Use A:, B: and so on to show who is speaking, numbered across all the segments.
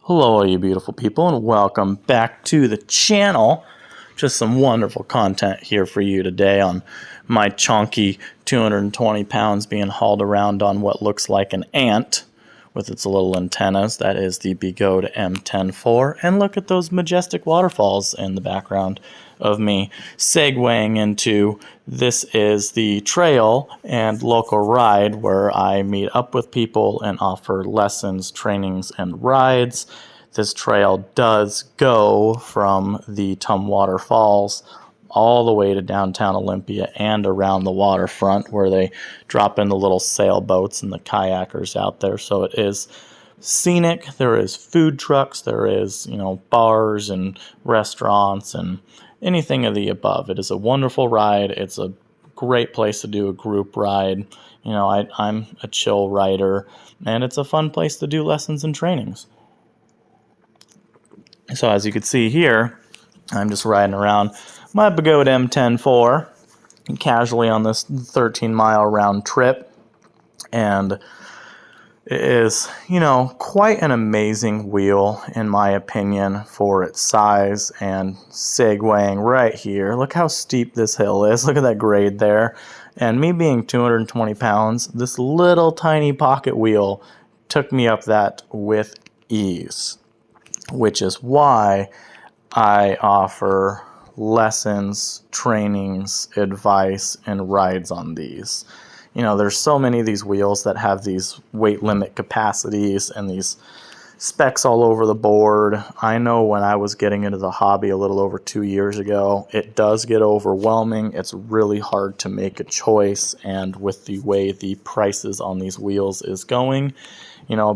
A: Hello all you beautiful people and welcome back to the channel. Just some wonderful content here for you today on my chonky 220 pounds being hauled around on what looks like an ant with its little antennas. That is the Begode M10-4, and look at those majestic waterfalls in the background of me segueing into this is the trail and local ride where I meet up with people and offer lessons, trainings, and rides. This trail does go from the Tumwater Falls all the way to downtown Olympia and around the waterfront where they drop in the little sailboats and the kayakers out there. So it is scenic. There is food trucks. There is, bars and restaurants and anything of the above. It is a wonderful ride. It's a great place to do a group ride. I'm a chill rider, and it's a fun place to do lessons and trainings. So as you can see here, I'm just riding around my Begode M10-4 casually on this 13-mile round trip, and it is, quite an amazing wheel in my opinion for its size and segueing right here. Look how steep this hill is. Look at that grade there. And me being 220 pounds, this little tiny pocket wheel took me up that with ease, which is why I offer lessons, trainings, advice, and rides on these. There's so many of these wheels that have these weight limit capacities and these specs all over the board. I know when I was getting into the hobby a little over 2 years ago, it does get overwhelming. It's really hard to make a choice, and with the way the prices on these wheels is going,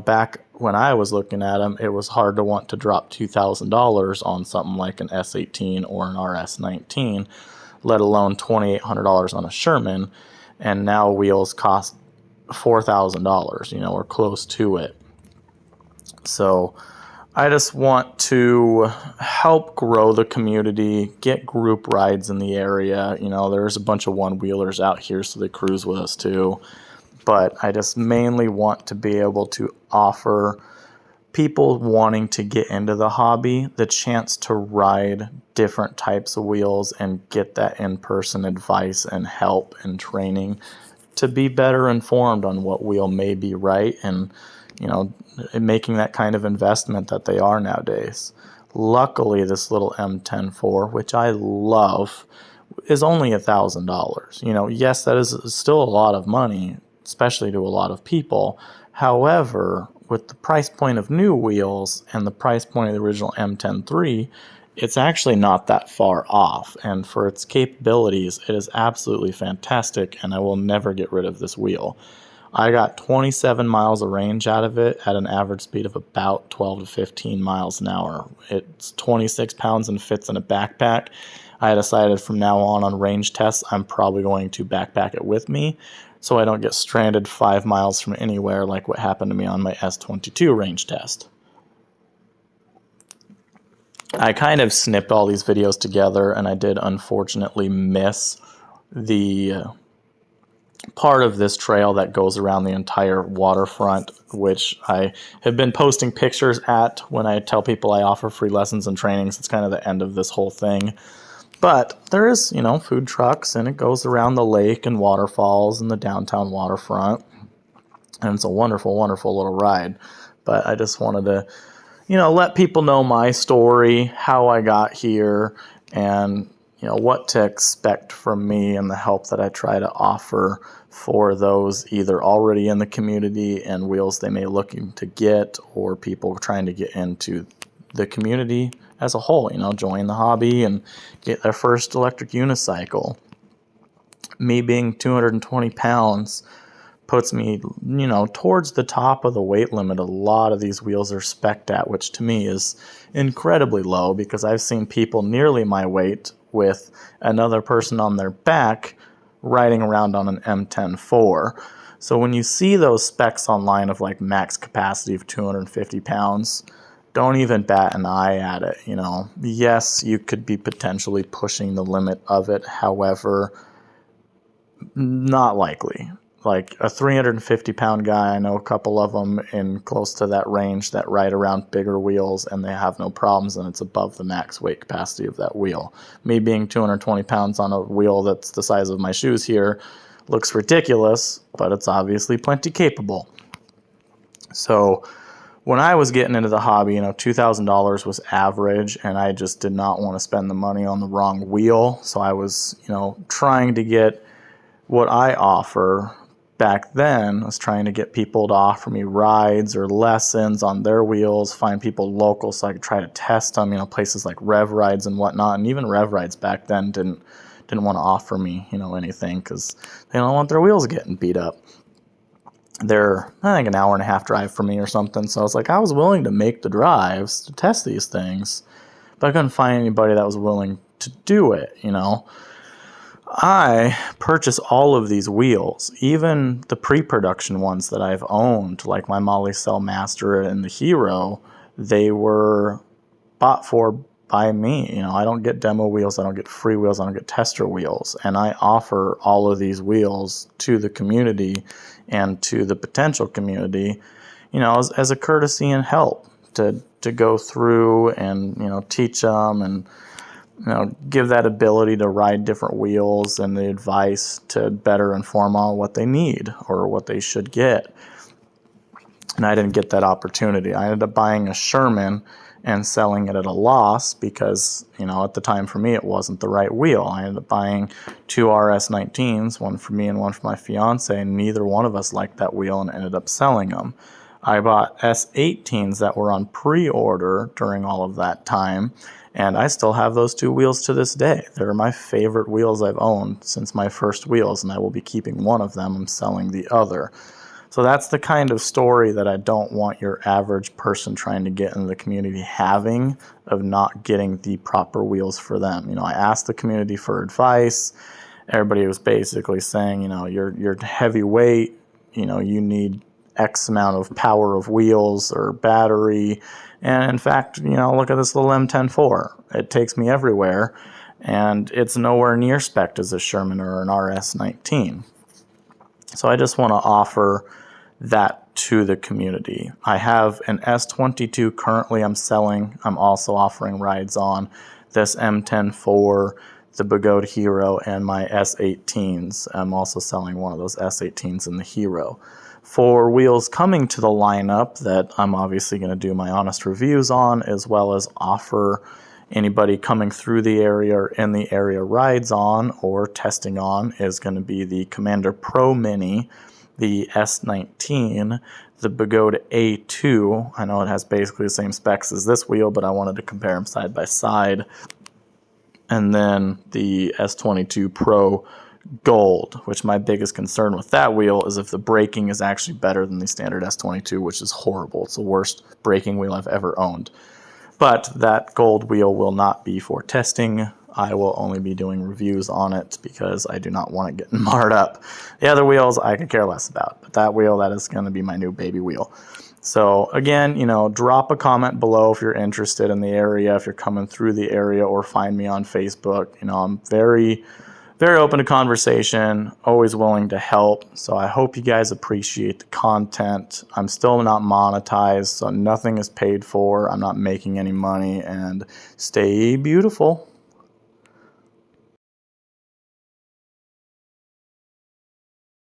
A: back when I was looking at them, it was hard to want to drop $2,000 on something like an S19 or an S19, let alone $2,800 on a Sherman, and now wheels cost $4,000, or close to it. So I just want to help grow the community, get group rides in the area. There's a bunch of one-wheelers out here, so they cruise with us too. But I just mainly want to be able to offer people wanting to get into the hobby the chance to ride different types of wheels and get that in-person advice and help and training to be better informed on what wheel may be right and, making that kind of investment that they are nowadays. Luckily, this little M10-4, which I love, is only $1,000. Yes, that is still a lot of money, especially to a lot of people. However, with the price point of new wheels and the price point of the original M10-3, it's actually not that far off. And for its capabilities, it is absolutely fantastic, and I will never get rid of this wheel. I got 27 miles of range out of it at an average speed of about 12 to 15 miles an hour. It's 26 pounds and fits in a backpack. I decided from now on range tests, I'm probably going to backpack it with me so I don't get stranded 5 miles from anywhere like what happened to me on my S22 range test. I kind of snipped all these videos together, and I did unfortunately miss the part of this trail that goes around the entire waterfront, which I have been posting pictures at when I tell people I offer free lessons and trainings. It's kind of the end of this whole thing. But there is, food trucks, and it goes around the lake and waterfalls and the downtown waterfront. And it's a wonderful, wonderful little ride. But I just wanted to, let people know my story, how I got here, and, what to expect from me and the help that I try to offer for those either already in the community and wheels they may looking to get, or people trying to get into the community as a whole, join the hobby and get their first electric unicycle. Me being 220 pounds puts me, towards the top of the weight limit. A lot of these wheels are spec'd at, which to me is incredibly low because I've seen people nearly my weight with another person on their back riding around on an M10-4. So when you see those specs online of like max capacity of 250 pounds, don't even bat an eye at it. Yes, you could be potentially pushing the limit of it. However, not likely. like a 350-pound guy, I know a couple of them in close to that range that ride around bigger wheels and they have no problems, and it's above the max weight capacity of that wheel. Me being 220 pounds on a wheel that's the size of my shoes here looks ridiculous, but it's obviously plenty capable. So when I was getting into the hobby, $2,000 was average, and I just did not want to spend the money on the wrong wheel. So I was, trying to get what I offer back then. I was trying to get people to offer me rides or lessons on their wheels, find people local so I could try to test them, places like Rev Rides and whatnot. And even Rev Rides back then didn't want to offer me, anything because they don't want their wheels getting beat up. They're, I think, an hour and a half drive for me or something. So I was like, I was willing to make the drives to test these things, but I couldn't find anybody that was willing to do it, I purchase all of these wheels, even the pre-production ones that I've owned, like my Molly Cell Master and the Hero. They were bought for by me. I don't get demo wheels, I don't get free wheels, I don't get tester wheels, and I offer all of these wheels to the community and to the potential community, as a courtesy and help to go through and teach them and give that ability to ride different wheels and the advice to better inform on what they need or what they should get. And I didn't get that opportunity. I ended up buying a Sherman and selling it at a loss because, at the time for me, it wasn't the right wheel. I ended up buying two S19s, one for me and one for my fiance, and neither one of us liked that wheel and ended up selling them. I bought S18s that were on pre-order during all of that time, and I still have those two wheels to this day. They're my favorite wheels I've owned since my first wheels, and I will be keeping one of them and selling the other. So that's the kind of story that I don't want your average person trying to get into the community having, of not getting the proper wheels for them. I asked the community for advice. Everybody was basically saying, you're heavyweight, you need X amount of power of wheels or battery. And in fact, look at this little M10-4. It takes me everywhere, and it's nowhere near spec'd as a Sherman or an RS19. So I just want to offer that to the community. I have an S22 currently I'm selling. I'm also offering rides on this M10-4, the Begode Hero, and my S18s. I'm also selling one of those S18s in the Hero. For wheels coming to the lineup that I'm obviously going to do my honest reviews on, as well as offer anybody coming through the area or in the area rides on or testing on, is going to be the Commander Pro Mini, the S19, the Begode A2. I know it has basically the same specs as this wheel, but I wanted to compare them side by side. And then the S22 Pro Gold, which my biggest concern with that wheel is if the braking is actually better than the standard S22, which is horrible. It's the worst braking wheel I've ever owned. But that gold wheel will not be for testing. I will only be doing reviews on it because I do not want it getting marred up. The other wheels I could care less about, but that wheel, that is going to be my new baby wheel. So again, drop a comment below if you're interested in the area, if you're coming through the area, or find me on Facebook. I'm very, very open to conversation, always willing to help. So I hope you guys appreciate the content. I'm still not monetized, so nothing is paid for. I'm not making any money, and stay beautiful.